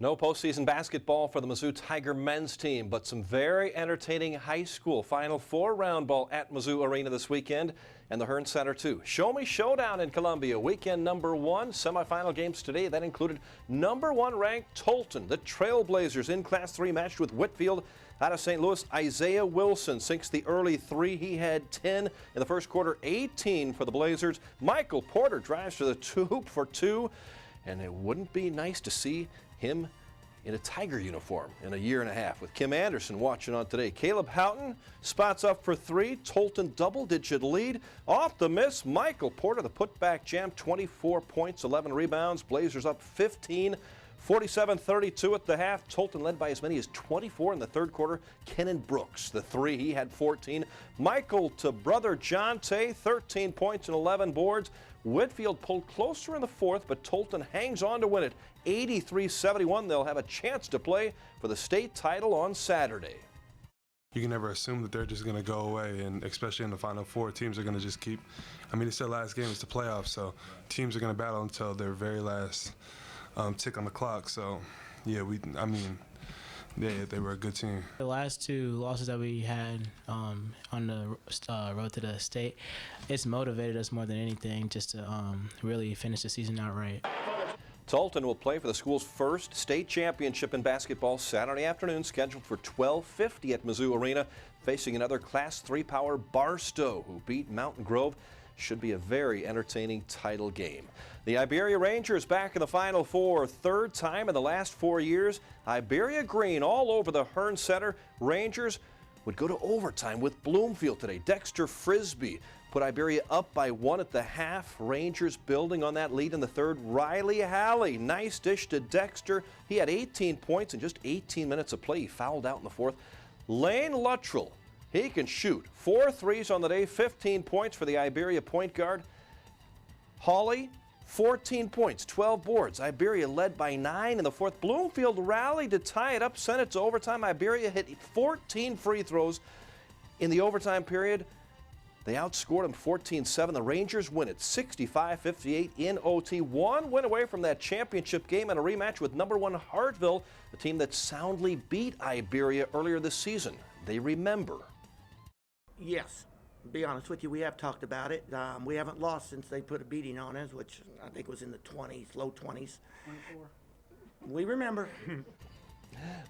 No postseason basketball for the Mizzou Tiger men's team, but some very entertaining high school Final Four round ball at Mizzou Arena this weekend, and the Hearn Center too. Show Me Showdown in Columbia, weekend number 1. Semifinal games today that included number 1 ranked Tolton. The Trailblazers in Class 3 matched with Winfield out of St. Louis. Isaiah Wilson sinks the early 3. He had 10 in the first quarter, 18 for the Blazers. Michael Porter drives to the hoop for 2. And it wouldn't be nice to see him in a Tiger uniform in a year and a half. With Kim Anderson watching on today. Caleb Houghton spots up for 3. Tolton double-digit lead. Off the miss, Michael Porter, the putback jam, 24 points, 11 rebounds. Blazers up 15. 47-32 at the half. Tolton led by as many as 24 in the third quarter. Kennan Brooks, the 3, he had 14. Michael to brother Jonte, 13 points and 11 boards. Winfield pulled closer in the fourth, but Tolton hangs on to win it. 83-71. They'll have a chance to play for the state title on Saturday. You can never assume that they're just going to go away, and especially in the Final Four, teams are going to just keep. I mean, it's their last game, it's the playoffs, so teams are going to battle until their very last tick on the clock. So, yeah, they were a good team. The last 2 losses that we had on the road to the state, it's motivated us more than anything just to really finish the season out right. Tolton will play for the school's first state championship in basketball Saturday afternoon, scheduled for 12:50 at Mizzou Arena, facing another Class 3 power Barstow, who beat Mountain Grove. Should be a very entertaining title game. The Iberia Rangers back in the Final Four, 3rd time in the last 4 years. Iberia green all over the Hearn Center. Rangers would go to overtime with Bloomfield today. Dexter Frisbee put Iberia up by 1 at the half. Rangers building on that lead in the third. Riley Halley, nice dish to Dexter. He had 18 points in just 18 minutes of play. He fouled out in the fourth. Lane Luttrell, he can shoot. 4 threes on the day, 15 points for the Iberia point guard. Hawley, 14 points, 12 boards. Iberia led by 9 in the fourth. Bloomfield rallied to tie it up, sent it to overtime. Iberia hit 14 free throws in the overtime period. They outscored them 14-7. The Rangers win it 65-58 in OT. 1 win away from that championship game and a rematch with number 1 Hartville, the team that soundly beat Iberia earlier this season. They remember. Yes, to be honest with you, we have talked about it. We haven't lost since they put a beating on us, which I think was in the 20s, low 20s. 24. We remember.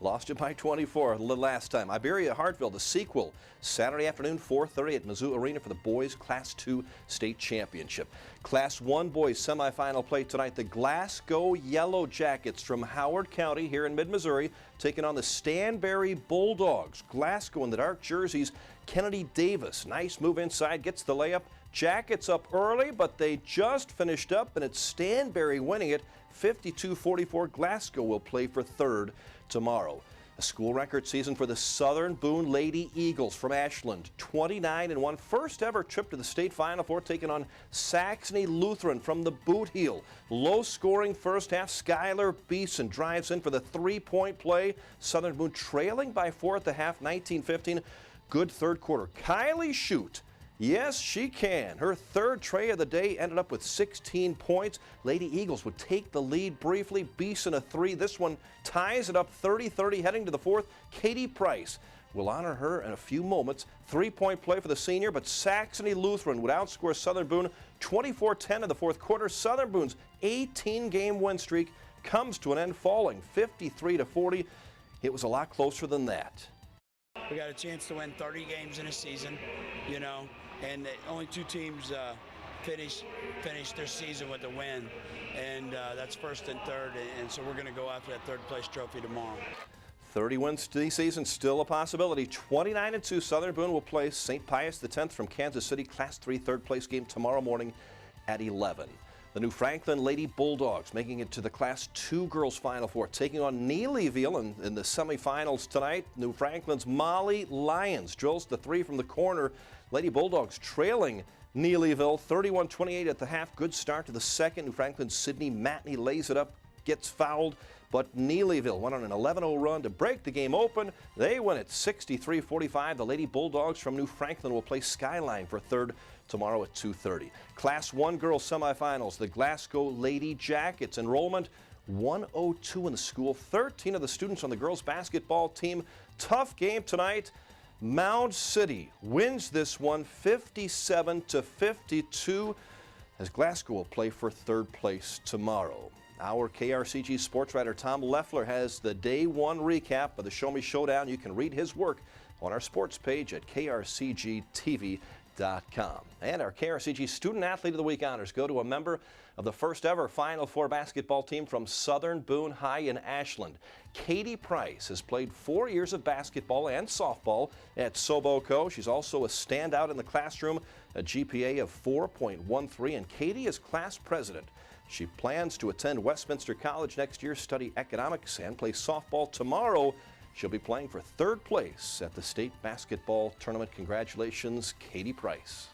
Lost it by 24 the last time. Iberia Hartville, the sequel, Saturday afternoon, 4:30 at Mizzou Arena for the boys Class 2 state championship. Class 1 boys semifinal play tonight. The Glasgow Yellow Jackets from Howard County here in mid-Missouri taking on the Stanberry Bulldogs. Glasgow in the dark jerseys. Kennedy Davis, nice move inside, gets the layup. Jackets up early, but they just finished up, and it's Stanberry winning it 52-44. Glasgow will play for 3rd tomorrow. A school record season for the Southern Boone Lady Eagles from Ashland. 29-1. First ever trip to the state Final Four, taking on Saxony Lutheran from the Boot Heel. Low scoring first half. Skylar Beeson drives in for the 3-point play. Southern Boone trailing by 4 at the half, 19-15. Good third quarter. Kylie Shute. Yes, she can. Her 3rd tray of the day ended up with 16 points. Lady Eagles would take the lead briefly. Beeson a 3. This one ties it up 30-30 heading to the 4th. Katie Price will honor her in a few moments. 3-point play for the senior, but Saxony Lutheran would outscore Southern Boone 24-10 in the 4th quarter. Southern Boone's 18-game win streak comes to an end, falling 53-40. It was a lot closer than that. We got a chance to win 30 games in a season, and only 2 teams finish their season with a win, and that's 1st and 3rd, and so we're going to go after that 3rd place trophy tomorrow. 30 wins this season, still a possibility. 29-2, Southern Boone will play St. Pius X from Kansas City, Class 3 3rd place game tomorrow morning at 11. The New Franklin Lady Bulldogs making it to the Class 2 girls Final Four, taking on Neelyville in the semifinals tonight. New Franklin's Molly Lyons drills the 3 from the corner. Lady Bulldogs trailing Neelyville 31-28 at the half. Good start to the second. New Franklin's Sydney Matney lays it up, gets fouled, but Neelyville went on an 11-0 run to break the game open. They win it 63-45. The Lady Bulldogs from New Franklin will play Skyline for 3rd tomorrow at 2:30. Class 1 girls semifinals, the Glasgow Lady Jackets enrollment 102 in the school. 13 of the students on the girls basketball team. Tough game tonight. Mound City wins this one 57-52 as Glasgow will play for third place tomorrow. Our KRCG sports writer Tom Leffler has the day one recap of the Show Me Showdown. You can read his work on our sports page at krcgtv.com. And our KRCG Student Athlete of the Week honors go to a member of the first ever Final Four basketball team from Southern Boone High in Ashland. Katie Price has played 4 years of basketball and softball at Soboco. She's also a standout in the classroom, a GPA of 4.13, and Katie is class president. She plans to attend Westminster College next year, study economics, and play softball tomorrow. She'll be playing for third place at the state basketball tournament. Congratulations, Katie Price.